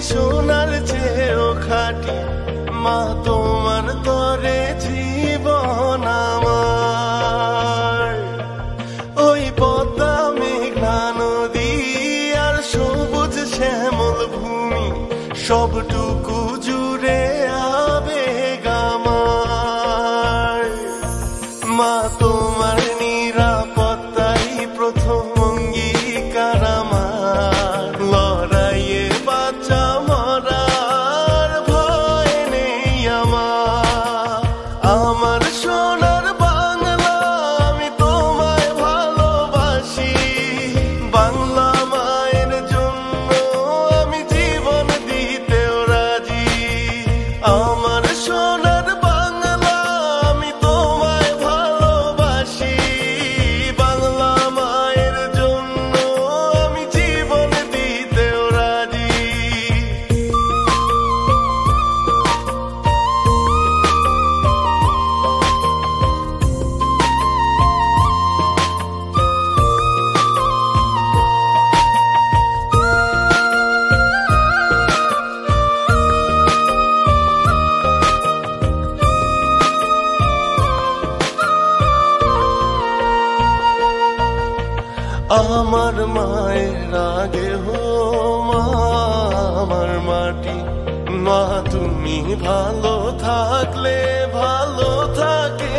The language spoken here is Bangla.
সোনার চেয়েও খাঁটি, মা তোমার তরে জীবন আমার। ওই পদ্মা মেঘনা নদী আর সবুজ শ্যামল ভূমি, সবটুকু জুড়ে আবেগ আমার। মা তোমার নিরাপত্তাই প্রথম অঙ্গীকার আমার, লড়াইয়ে বাঁচা মরার ভয় নেই আমার। আমার সোনার বাংলা আমি তোমায় ভালোবাসি, বাংলা মায়ের জন্য আমি জীবন দিতেও রাজি। আমার সোনার বাংলা আমি তোমায় ভালোবাসি, বাংলা মায়ের জন্য আমি জীবন দিতেও রাজি। আমার মায়ের আগে হো মা আমার মাটি, মা তুমি ভালো থাকলে ভালো থাকে